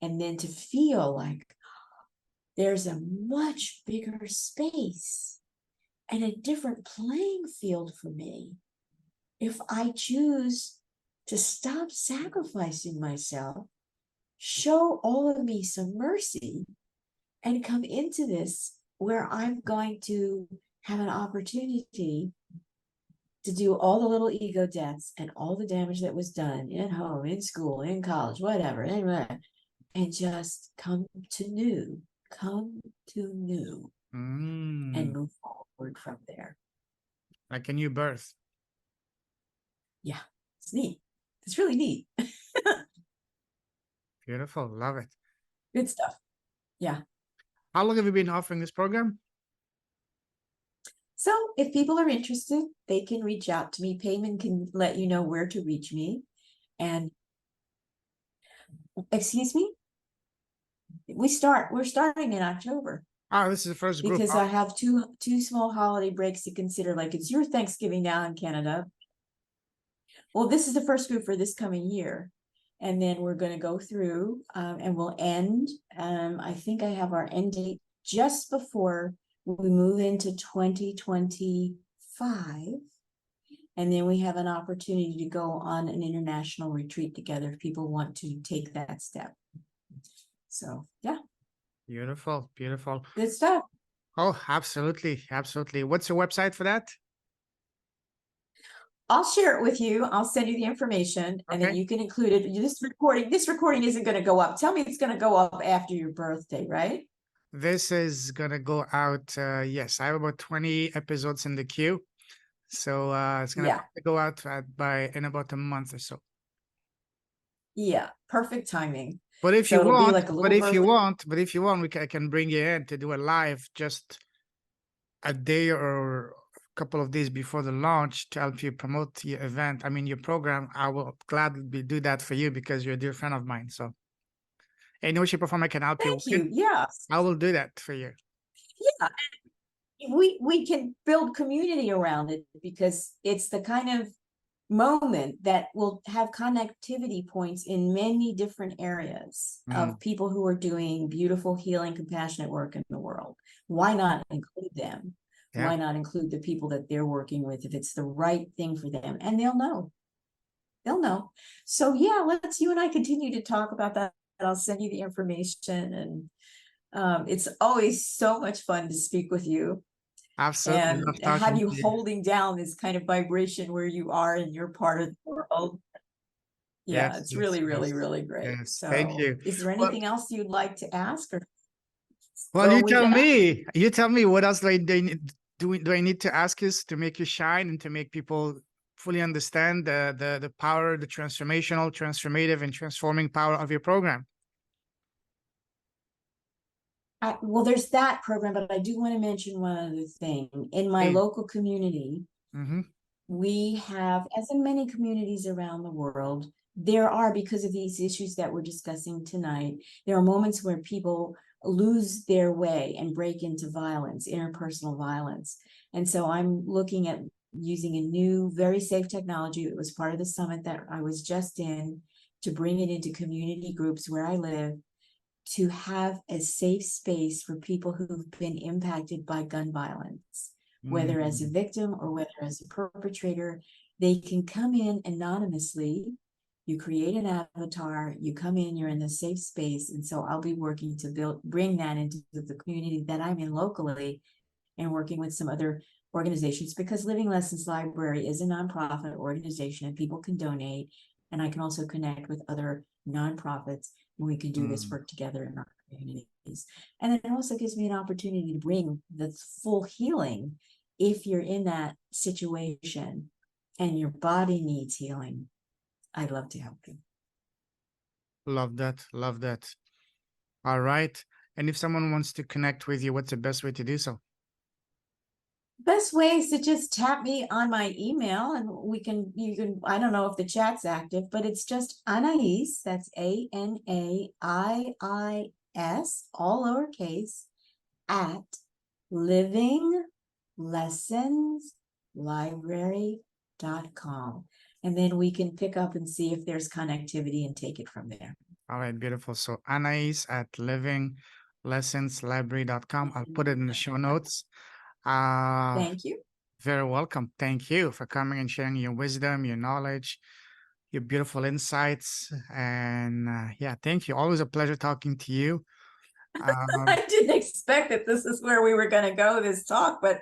And then to feel like there's a much bigger space and a different playing field for me if I choose to stop sacrificing myself, show all of me some mercy, and come into this where I'm going to have an opportunity to do all the little ego deaths and all the damage that was done in home, in school, in college, whatever, and just come to new and move forward from there. Like a new birth. Yeah, it's neat. It's really neat. Beautiful. Love it. Good stuff. Yeah. How long have you been offering this program? So if people are interested, they can reach out to me. Payman can let you know where to reach me. And excuse me, we're starting in October Oh, this is the first group. because Oh, I have two small holiday breaks to consider. Like it's your Thanksgiving now in Canada. Well, this is the first group for this coming year. And then we're going to go through and we'll end. I think I have our end date just before we move into 2025. And then we have an opportunity to go on an international retreat together if people want to take that step. So, yeah. beautiful. Beautiful. Good stuff. Oh, absolutely. Absolutely. What's your website for that? I'll share it with you. I'll send you the information and then you can include it. This recording isn't going to go up. Tell me it's going to go up after your birthday, right? This is going to go out. Yes, I have about 20 episodes in the queue. So it's going to go out in about a month or so. Yeah. Perfect timing. But if So you it'll be want, like a little version. I can bring you in to do a live just a day or a couple of days before the launch to help you promote your event. I mean, your program. I will gladly do that for you because you're a dear friend of mine. So, any way, shape, or form I can help you Thank with, you. Yeah. I will do that for you. Yeah. We can build community around it because it's the kind of moment that will have connectivity points in many different areas of people who are doing beautiful, healing, compassionate work in the world. Why not include them? Yeah, Why not include the people that they're working with if it's the right thing for them? And they'll know. They'll know. So yeah, let's you and I continue to talk about that. I'll send you the information, and it's always so much fun to speak with you absolutely. and Love have talking you to you. holding down this kind of vibration where you are in your part of the world. Yeah, Yes, it's yes, really, really, yes, really great. yes. Thank So you. is there Well, anything else you'd like to ask, well, or you are we tell gonna? me. You tell me what else do I need to ask you to make you shine and to make people fully understand the power, the transformational, transformative, and transforming power of your program? Well, there's that program, but I do want to mention one other thing. In my Please. local community, Mm-hmm. we have, as in many communities around the world, there are, because of these issues that we're discussing tonight, there are moments where people lose their way and break into violence, interpersonal violence. And so I'm looking at using a new, very safe technology that was part of the summit that I was just in to bring it into community groups where I live, to have a safe space for people who've been impacted by gun violence, whether as a Mm, victim or whether as a perpetrator. They can come in anonymously. You create an avatar, you come in, you're in the safe space. And so I'll be working to bring that into the community that I'm in locally, and working with some other organizations, because Living Lessons Library is a nonprofit organization and people can donate. And I can also connect with other nonprofits, and we can do this mm. work together in our communities. And it also gives me an opportunity to bring the full healing. If you're in that situation and your body needs healing, I'd love to help you. Love that. Love that. All right. And if someone wants to connect with you, what's the best way to do so? Best way is to just tap me on my email, and you can, I don't know if the chat's active, but it's just Anaiis, that's Anaiis, all lowercase, at livinglessonslibrary.com. And then we can pick up and see if there's connectivity and take it from there. All right, beautiful. So Anais at livinglessonslibrary.com. I'll put it in the show notes. Thank you. Very welcome. Thank you for coming and sharing your wisdom, your knowledge, your beautiful insights. And yeah, thank you. Always a pleasure talking to you. I didn't expect that this is where we were going to go, this talk, but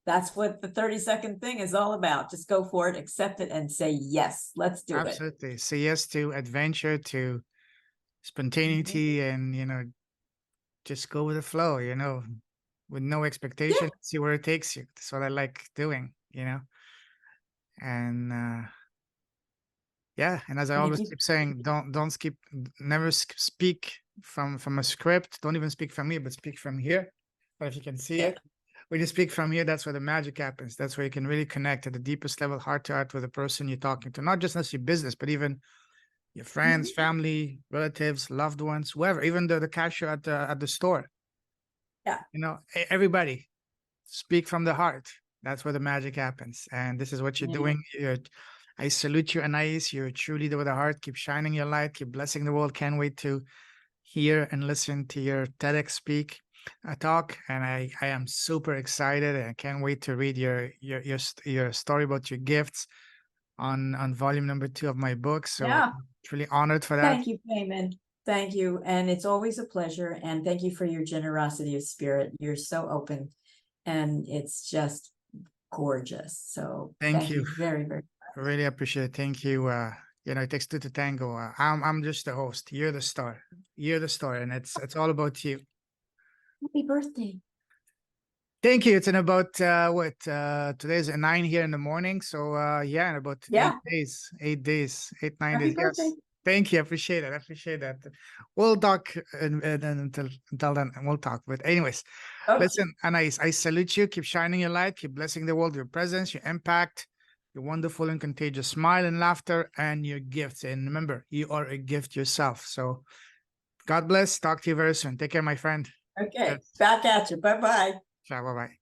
that's what the 30-second thing is all about. Just go for it, accept it, and say, yes, let's do it. Absolutely. Say yes to adventure, to spontaneity, and, just go with the flow, with no expectation, Yeah. see where it takes you. That's what I like doing, and yeah. And as I Thank always you. keep saying, don't skip, never speak from a script. Don't even speak from me, but speak from here. But if you can see Yeah. it, when you speak from here, that's where the magic happens. That's where you can really connect at the deepest level, heart to heart, with the person you're talking to, not just as your business, but even your friends, family, relatives, loved ones, whoever, even the cashier at the store. Yeah. Everybody speak from the heart. That's where the magic happens. And this is what you're Yeah. doing. I salute you, Anais. You're a true leader with a heart. Keep shining your light. Keep blessing the world. Can't wait to hear and listen to your TEDx talk. And I am super excited. And I can't wait to read your story about your gifts on volume number 2 of my book. So Yeah. truly honored for that. Thank you, Payman. Thank you. And it's always a pleasure. And thank you for your generosity of spirit. You're so open, and it's just gorgeous. So Thank thank you. you very, very I really appreciate it. Thank you. It takes two to tango. I'm just the host. You're the star. You're the star, and it's all about you. Happy birthday. Thank you. It's in about what today's at 9 here in the morning. So yeah, in about Yeah. 8 days, 8 days, 8, 9 Happy days. birthday. Yes. Thank you. I appreciate it. I appreciate that. We'll talk and until then, and we'll talk. But anyways, Okay. listen, Anais, I salute you. Keep shining your light. Keep blessing the world. Your presence, your impact, your wonderful and contagious smile and laughter, and your gifts. And remember, you are a gift yourself. So God bless. Talk to you very soon. Take care, my friend. Okay, Yes. back at you. Bye-bye. Ciao. Bye bye.